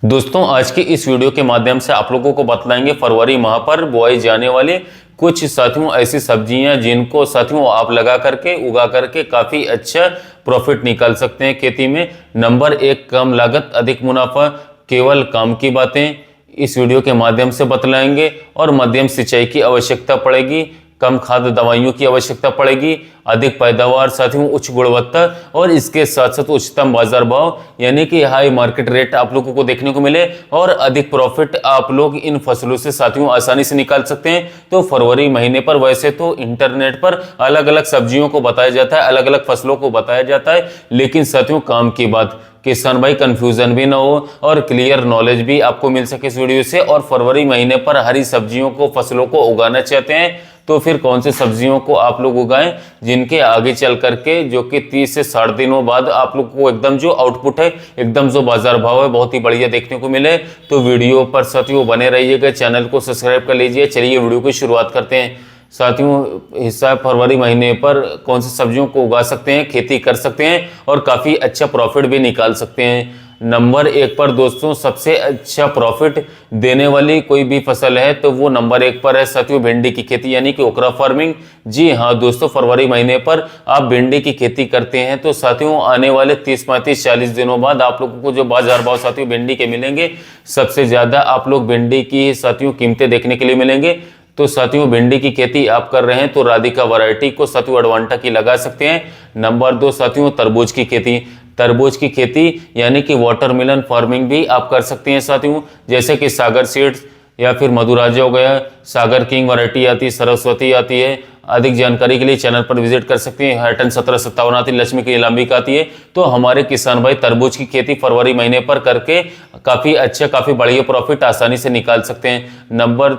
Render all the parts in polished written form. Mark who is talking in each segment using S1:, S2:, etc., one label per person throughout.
S1: दोस्तों आज की इस वीडियो के माध्यम से आप लोगों को बतलाएंगे फरवरी माह पर बोई जाने वाली कुछ साथियों ऐसी सब्जियां जिनको साथियों आप लगा करके उगा करके काफ़ी अच्छा प्रॉफिट निकाल सकते हैं खेती में। नंबर 1 कम लागत अधिक मुनाफा, केवल काम की बातें इस वीडियो के माध्यम से बतलाएंगे। और मध्यम सिंचाई की आवश्यकता पड़ेगी, कम खाद दवाइयों की आवश्यकता पड़ेगी, अधिक पैदावार साथियों उच्च गुणवत्ता और इसके साथ साथ उच्चतम बाजार भाव यानी कि हाई मार्केट रेट आप लोगों को देखने को मिले और अधिक प्रॉफिट आप लोग इन फसलों से साथियों आसानी से निकाल सकते हैं। तो फरवरी महीने पर वैसे तो इंटरनेट पर अलग अलग सब्जियों को बताया जाता है, अलग अलग फसलों को बताया जाता है, लेकिन साथियों काम की बात किसान भाई कंफ्यूजन भी ना हो और क्लियर नॉलेज भी आपको मिल सके इस वीडियो से। और फरवरी महीने पर हरी सब्जियों को फसलों को उगाना चाहते हैं तो फिर कौन से सब्जियों को आप लोग उगाएं जिनके आगे चल करके जो कि 30 से 60 दिनों बाद आप लोग को एकदम जो आउटपुट है, एकदम जो बाजार भाव है बहुत ही बढ़िया देखने को मिले। तो वीडियो पर साथियों बने रहिएगा, चैनल को सब्सक्राइब कर लीजिए। चलिए वीडियो की शुरुआत करते हैं। साथियों हिस्सा फरवरी महीने पर कौन सी सब्जियों को उगा सकते हैं, खेती कर सकते हैं और काफ़ी अच्छा प्रॉफिट भी निकाल सकते हैं। नंबर 1 पर दोस्तों सबसे अच्छा प्रॉफिट देने वाली कोई भी फसल है तो वो नंबर 1 पर है साथियों भिंडी की खेती यानी कि ओकरा फार्मिंग। जी हाँ दोस्तों, फरवरी महीने पर आप भिंडी की खेती करते हैं तो साथियों आने वाले 30, 35, 40 दिनों बाद आप लोगों को जो बाजार भाव साथियों भिंडी के मिलेंगे, सबसे ज़्यादा आप लोग भिंडी की साथियों कीमतें देखने के लिए मिलेंगे। तो साथियों भिंडी की खेती आप कर रहे हैं तो राधिका वैरायटी को साथियों एडवांटा की लगा सकते हैं। नंबर 2 साथियों तरबूज की खेती, तरबूज की खेती यानी कि वाटरमेलन फार्मिंग भी आप कर सकते हैं साथियों, जैसे कि सागर सीड्स या फिर मधुराजा हो गया, सागर किंग वैरायटी आती है, सरस्वती आती है। अधिक जानकारी के लिए चैनल पर विजिट कर सकते हैं। हैटन 1757 आती है, लक्ष्मी की लंबी का आती है। तो हमारे किसान भाई तरबूज की खेती फरवरी महीने पर करके काफ़ी अच्छा काफ़ी बढ़िया प्रॉफिट आसानी से निकाल सकते हैं। नंबर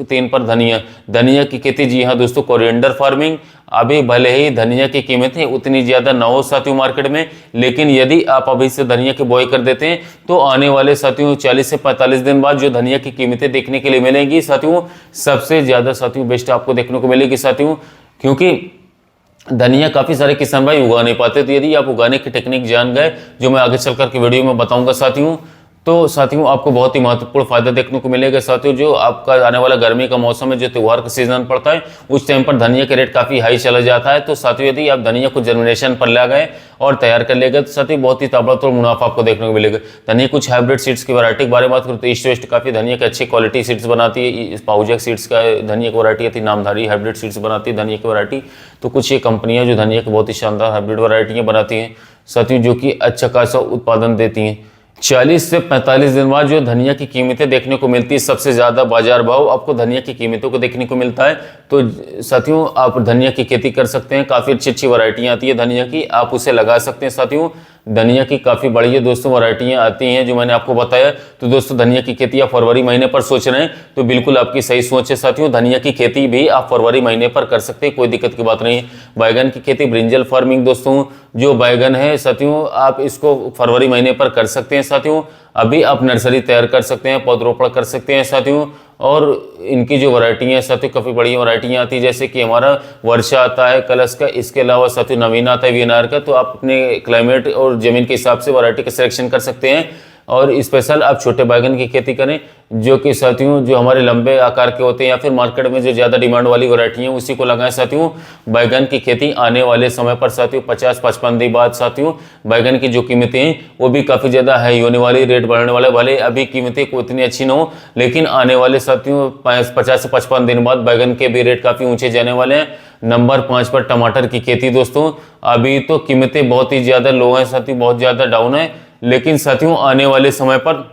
S1: 3 पर धनिया, धनिया की खेती। जी हाँ दोस्तों, कोरिएंडर फार्मिंग। अभी भले ही धनिया की कीमतें उतनी ज़्यादा न हो साथियों मार्केट में, लेकिन यदि आप अभी से धनिया की बुआई कर देते हैं तो आने वाले साथियों 40 से 45 दिन बाद जो धनिया की कीमतें देखने के लिए मिलेंगी साथियों, सबसे ज़्यादा साथियों बेस्ट आपको देखने को मिलेगी साथियों, क्योंकि धनिया काफ़ी सारे किसान भाई उगा नहीं पाते। तो यदि आप उगाने की टेक्निक जान गए, जो मैं आगे चल कर के वीडियो में बताऊंगा साथियों, तो साथियों आपको बहुत ही महत्वपूर्ण फायदा देखने को मिलेगा साथियों। जो आपका आने वाला गर्मी का मौसम है, जो त्यौहार का सीजन पड़ता है, उस टाइम पर धनिया के रेट काफ़ी हाई चला जाता है। तो साथियों यदि आप धनिया को जर्मिनेशन पर ला गए और तैयार कर लेगा तो साथियों बहुत ही ताबड़तोड़ मुनाफा आपको देखने को मिलेगा। धनिया कुछ हाइब्रिड सीड्स की वैरायटी के बारे में बात करूँ तो ईस्ट वेस्ट काफ़ी धनिया की अच्छी क्वालिटी सीड्स बनाती है। पाउजेक सीड्स का धनिया की वैरायटी आती है, नामधारी हाइब्रिड सीड्स बनाती है धनिया की वैरायटी। तो कुछ ये कंपनियाँ जो धनिया की बहुत ही शानदार हाइब्रिड वैरायटियाँ बनाती हैं साथियों, जो कि अच्छा खासा उत्पादन देती हैं। 40 से 45 दिन बाद जो धनिया की कीमतें देखने को मिलती है, सबसे ज़्यादा बाजार भाव आपको धनिया की कीमतों को देखने को मिलता है। तो साथियों आप धनिया की खेती कर सकते हैं, काफ़ी अच्छी अच्छी वैरायटियाँ आती है धनिया की, आप उसे लगा सकते हैं साथियों। धनिया की काफ़ी बढ़िया दोस्तों वैरायटियाँ आती हैं जो मैंने आपको बताया। तो दोस्तों धनिया की खेती आप फरवरी महीने पर सोच रहे हैं तो बिल्कुल आपकी सही सोच है साथियों, धनिया की खेती भी आप फरवरी महीने पर कर सकते हैं, कोई दिक्कत की बात नहीं है। बैगन की खेती, ब्रिंजल फार्मिंग दोस्तों, जो बैगन है साथियों आप इसको फरवरी महीने पर कर सकते हैं साथियों। अभी आप नर्सरी तैयार कर सकते हैं, पौधरोपण कर सकते हैं साथियों। और इनकी जो वैरायटियाँ हैं साथियों काफ़ी बढ़िया वैरायटियाँ आती है, जैसे कि हमारा वर्षा आता है कलश का, इसके अलावा साथियों नवीन आता है वीएनआर का। तो आप अपने क्लाइमेट और ज़मीन के हिसाब से वैरायटी का सिलेक्शन कर सकते हैं। और स्पेशल आप छोटे बैगन की खेती करें जो कि साथियों जो हमारे लंबे आकार के होते हैं, या फिर मार्केट में जो ज़्यादा डिमांड वाली वैरायटी हैं उसी को लगाएं साथियों। बैगन की खेती आने वाले समय पर साथियों 50-55 दिन बाद साथियों बैगन की जो कीमतें हैं वो भी काफ़ी ज़्यादा हाई होने वाली, रेट बढ़ने वाले। भले अभी कीमतें उतनी अच्छी न हो, लेकिन आने वाले साथियों 50 से 55 दिन बाद बैगन के भी रेट काफ़ी ऊँचे जाने वाले हैं। नंबर 5 पर टमाटर की खेती दोस्तों, अभी तो कीमतें बहुत ही ज़्यादा लो हैं साथियों, बहुत ज़्यादा डाउन है, लेकिन साथियों आने वाले समय पर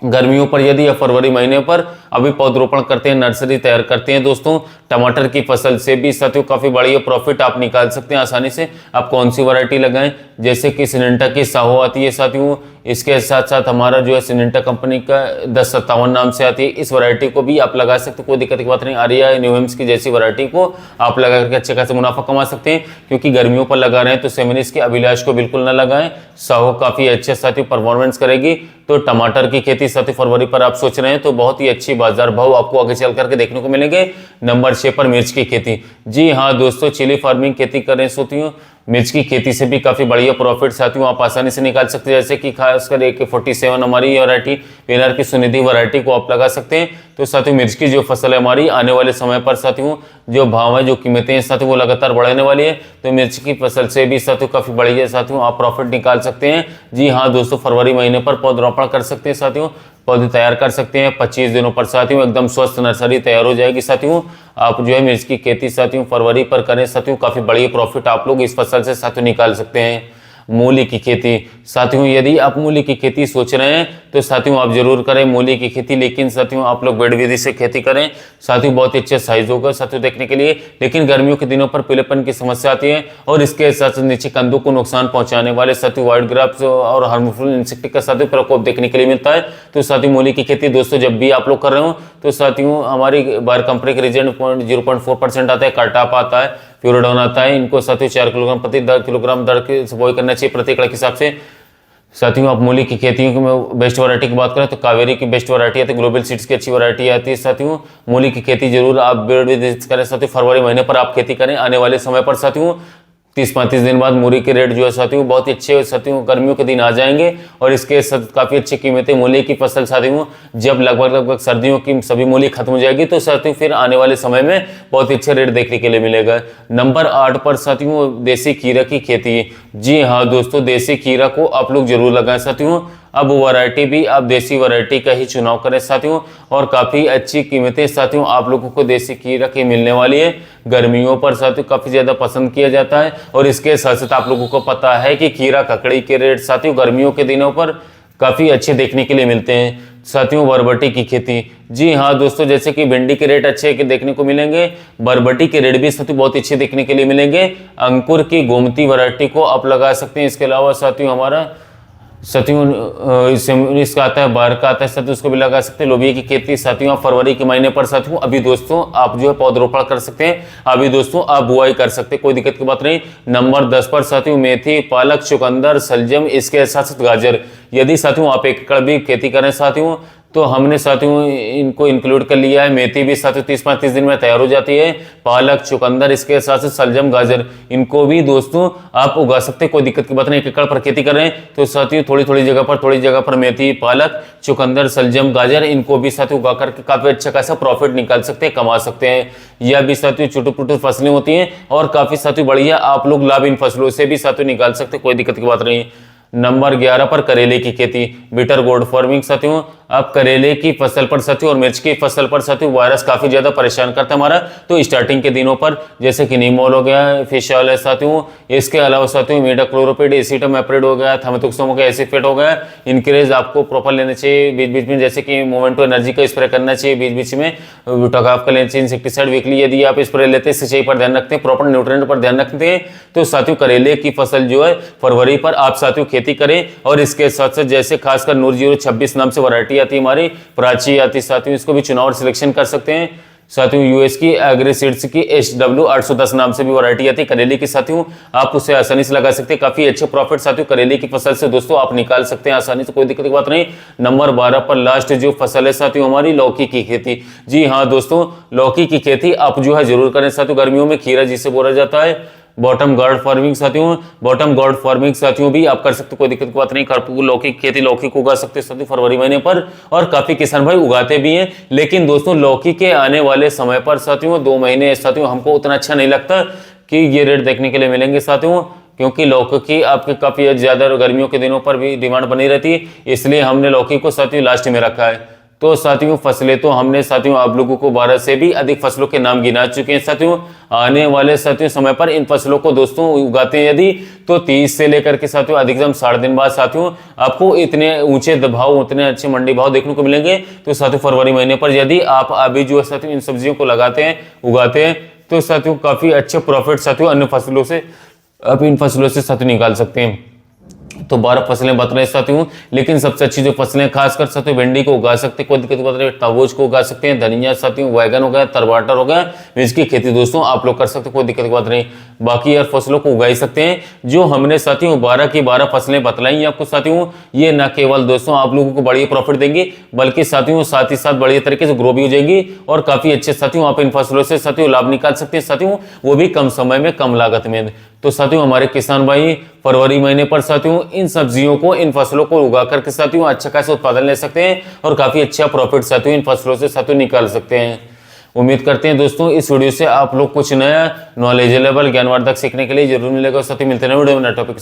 S1: गर्मियों पर यदि या फरवरी महीने पर अभी पौधरोपण करते हैं, नर्सरी तैयार करते हैं दोस्तों, टमाटर की फसल से भी साथियों काफ़ी बढ़िया प्रॉफिट आप निकाल सकते हैं आसानी से। आप कौन सी वैरायटी लगाएं, जैसे कि सिनेंटा की साहो आती है साथियों, इसके साथ साथ हमारा जो है सिनेंटा कंपनी का 1057 नाम से आती है, इस वैरायटी को भी आप लगा सकते हैं, कोई दिक्कत की बात नहीं। आर्या न्यूहेम्स की जैसी वैरायटी को आप लगा करके अच्छे खासे मुनाफा कमा सकते हैं, क्योंकि गर्मियों पर लगा रहे हैं। तो सेमिनिस के अभिलाष को बिल्कुल न लगाएं, साहो काफ़ी अच्छे साथियों परफॉर्मेंस करेगी। तो टमाटर की खेती साथियों फरवरी पर आप सोच रहे हैं तो बहुत ही अच्छी बाजार भाव आपको आगे चल करके देखने को मिलेंगे। नंबर 6 पर मिर्च की खेती। जी हाँ दोस्तों, चिली फार्मिंग खेती कर रहे हैं साथियों, मिर्च की खेती से भी काफ़ी बढ़िया प्रॉफिट साथियों आप आसानी से निकाल सकते हैं। जैसे कि खासकर AK-47 हमारी वैरायटी पीएनआर की सुनिधि वैरायटी को आप लगा सकते हैं। तो साथियों मिर्च की जो फसल है हमारी आने वाले समय पर साथियों जो भाव है, जो कीमतें हैं साथियों वो लगातार बढ़ने वाली है। तो मिर्च की फसल से भी साथियों काफ़ी बढ़िया साथियों आप प्रॉफिट निकाल सकते हैं। जी हाँ दोस्तों, फरवरी महीने पर पौधरोपण कर सकते हैं साथियों, पौधे तैयार कर सकते हैं। 25 दिनों पर साथियों एकदम स्वस्थ नर्सरी तैयार हो जाएगी साथियों। आप जो है मिर्च की खेती साथियों फरवरी पर करें साथियों, काफ़ी बढ़िया प्रॉफिट आप लोग इस फसल से साथियों निकाल सकते हैं। मूली की खेती साथियों, यदि आप मूली की खेती सोच रहे हैं तो साथियों आप जरूर करें मूली की खेती, लेकिन साथियों आप लोग बेड विधि से खेती करें साथियों, बहुत ही अच्छे साइज होगा साथियों देखने के लिए। लेकिन गर्मियों के दिनों पर पीलेपन की समस्या आती है और इसके साथ नीचे कंदों को नुकसान पहुंचाने वाले साथियों व्हाइट ग्राफ्स और हार्मफुल इंसेक्ट का साथियों प्रकोप देखने के लिए मिलता है। तो साथियों मूली की खेती दोस्तों जब भी आप लोग कर रहे हो तो साथियों हमारी बायर कंपनी के रिजेंट 0.4% आता है, कार्टाप आता है, प्यूरोडॉन आता है। इनको साथियों 4 किलोग्राम प्रति किलोग्राम दर के बोई करना चाहिए प्रति एकड़ के हिसाब से। साथियों आप मूली की खेती में बेस्ट वैरायटी की बात करें तो कावेरी की बेस्ट वैरायटी आती है, ग्लोबल सीड्स की अच्छी वैरायटी आती है साथियों। मूली की खेती जरूर आप बेड विधि करें साथियों, फरवरी महीने पर आप खेती करें। आने वाले समय पर साथियों 30-35 दिन बाद मूली के रेट जो है साथियों बहुत ही अच्छे साथियों गर्मियों के दिन आ जाएंगे और इसके साथ काफ़ी अच्छी कीमतें। मूली की फसल साथियों जब लगभग सर्दियों की सभी मूली खत्म हो जाएगी तो साथियों फिर आने वाले समय में बहुत ही अच्छे रेट देखने के लिए मिलेगा। नंबर 8 पर साथियों देसी खीरा की खेती। जी हाँ दोस्तों, देसी खीरा को आप लोग जरूर लगाएं साथियों। अब वैरायटी भी आप देसी वैरायटी का ही चुनाव करें साथियों, और काफ़ी अच्छी कीमतें साथियों आप लोगों को देसी खीरा की मिलने वाली है। गर्मियों पर साथियों काफ़ी ज़्यादा पसंद किया जाता है और इसके साथ साथ आप लोगों को पता है कि खीरा ककड़ी के रेट साथियों गर्मियों के दिनों पर काफ़ी अच्छे देखने के लिए मिलते हैं साथियों। बरबटी की खेती, जी हाँ दोस्तों, जैसे कि भिंडी के रेट अच्छे देखने को मिलेंगे, बरबटी के रेट भी साथियों बहुत अच्छे देखने के लिए मिलेंगे। अंकुर की गोमती वैरायटी को आप लगा सकते हैं। इसके अलावा साथियों हमारा साथियों इसका आता है, बाहर का आता है साथियों, उसको भी लगा सकते हैं। लोबिया की खेती साथियों आप फरवरी के महीने पर साथियों अभी दोस्तों आप जो है पौधरोपण कर सकते हैं, अभी दोस्तों आप बुआई कर सकते हैं, कोई दिक्कत की बात नहीं। नंबर 10 पर साथियों मेथी, पालक, चुकंदर, सलजम, इसके साथ साथ गाजर। यदि साथियों आप 1 एकड़ भी खेती करें साथियों तो हमने साथियों इनको इंक्लूड कर लिया है। मेथी भी साथियों 30-35 दिन में तैयार हो जाती है। पालक, चुकंदर, इसके साथ साथ सलजम, गाजर, इनको भी दोस्तों आप उगा सकते हैं, कोई दिक्कत की बात नहीं। 1 एकड़ पर खेती करें तो साथियों थोड़ी जगह पर मेथी, पालक, चुकंदर, सलजम, गाजर, इनको भी साथियों उगा करके काफी अच्छा खासा प्रॉफिट निकाल सकते हैं, कमा सकते हैं। यह भी साथियों छोटी छोटी फसलें होती हैं और काफी साथियों बढ़िया आप लोग लाभ इन फसलों से भी साथियों निकाल सकते हैं, कोई दिक्कत की बात नहीं। नंबर 11 पर करेले की खेती, बिटर गोर्ड फार्मिंग साथियों। अब करेले की फसल पर साथियों और मिर्च की फसल पर साथियों वायरस काफी ज्यादा परेशान करता है हमारा। तो स्टार्टिंग के दिनों पर जैसे कि नीमोल हो गया, फिश ऑयल है साथियों, इसके अलावा साथियों मीडाक्लोरोपिड, एसिटामेप्रिड हो गया, थामेथोक्सोम हो गया, एसिफेट हो गया, इनके रेज आपको प्रॉपर लेने चाहिए बीच बीच में। जैसे कि मोमेंटो एनर्जी का स्प्रे करना चाहिए बीच बीच में, ब्यूटाकाफ का लेना चाहिए, इंसेक्टिसाइड वीकली यदि आप स्प्रे लेते हैं, सिंचाई पर ध्यान रखते हैं, प्रॉपर न्यूट्रिएंट पर ध्यान रखते हैं। तो साथियों करेले की फसल जो है फरवरी पर आप साथियों खेती करें। और इसके साथ साथ जैसे खासकर नूर 026 नाम से वैरायटी आती है हमारी, प्राची आती साथियों, इसको भी चुनाव और सिलेक्शन कर सकते हैं साथियों। यूएस की एग्रीसीड्स की SW 810 नाम से भी वैरायटी आती है करेले की साथियों, आप उसे आसानी से लगा सकते हैं। काफी अच्छे प्रॉफिट साथियों करेले की फसल से दोस्तों आप निकाल सकते हैं आसानी से, कोई दिक्कत की बात नहीं। नंबर 12 पर लास्ट जो फसल है साथियों हमारी लौकी की खेती। जी हाँ दोस्तों, लौकी की खेती आप जो है जरूर करें साथियों, गर्मियों में खीरा जिसे बोला जाता है। बॉटम गार्ड फार्मिंग साथियों, बॉटम गार्ड फार्मिंग साथियों भी आप कर सकते, कोई दिक्कत की बात नहीं। कर्पूर लौकी की खेती, लौकी को उगा सकते साथियों फरवरी महीने पर, और काफी किसान भाई उगाते भी हैं। लेकिन दोस्तों लौकी के आने वाले समय पर साथियों 2 महीने साथियों हमको उतना अच्छा नहीं लगता कि ये रेट देखने के लिए मिलेंगे साथियों, क्योंकि लौकी की आपके काफी ज्यादा गर्मियों के दिनों पर भी डिमांड बनी रहती है, इसलिए हमने लौकी को साथियों लास्ट में रखा है। तो साथियों फसलें तो हमने साथियों आप लोगों को 12 से भी अधिक फसलों के नाम गिना चुके हैं साथियों। आने वाले साथियों समय पर इन फसलों को दोस्तों उगाते हैं यदि, तो 30 से लेकर के साथियों अधिकतम 60 दिन बाद साथियों आपको इतने ऊंचे भाव, उतने अच्छे मंडी भाव देखने को मिलेंगे। तो साथियों फरवरी महीने पर यदि आप अभी जो है साथियों इन सब्जियों को लगाते हैं, उगाते हैं, तो साथियों काफी अच्छे प्रॉफिट साथियों अन्य फसलों से आप इन फसलों से साथियों निकाल सकते हैं। तो 12 फसलें बता रहे साथियों, लेकिन सबसे अच्छी जो फसलें खासकर साथियों भिंडी को उगा सकते हैं, कोई दिक्कत बता रहे, तरबूज को उगा सकते हैं, धनिया साथियों, बैगन हो गया, टमाटर हो गया, मिर्च की खेती दोस्तों आप लोग कर सकते हैं, कोई दिक्कत की बात नहीं। बाकी यार फसलों को उगा ही सकते हैं। जो हमने साथियों 12 की 12 फसलें बतलाई आपको साथियों, ये न केवल दोस्तों आप लोगों को बढ़िया प्रॉफिट देंगे, बल्कि साथियों साथ ही साथ बढ़िया तरीके से ग्रो भी हो जाएगी और काफी अच्छे साथियों आप इन फसलों से साथियों लाभ निकाल सकते हैं साथियों, वो भी कम समय में कम लागत में। तो साथियों हमारे किसान भाई फरवरी महीने पर साथियों इन सब्जियों को, इन फसलों को उगा करके साथियों अच्छा खासा उत्पादन ले सकते हैं और काफी अच्छा प्रॉफिट साथियों इन फसलों से साथियों निकाल सकते हैं। उम्मीद करते हैं दोस्तों इस वीडियो से आप लोग कुछ नया नॉलेजेबल ज्ञानवर्धक सीखने के लिए जरूर मिलेगा। साथियों मिलते हैं वीडियो में नए टॉपिक।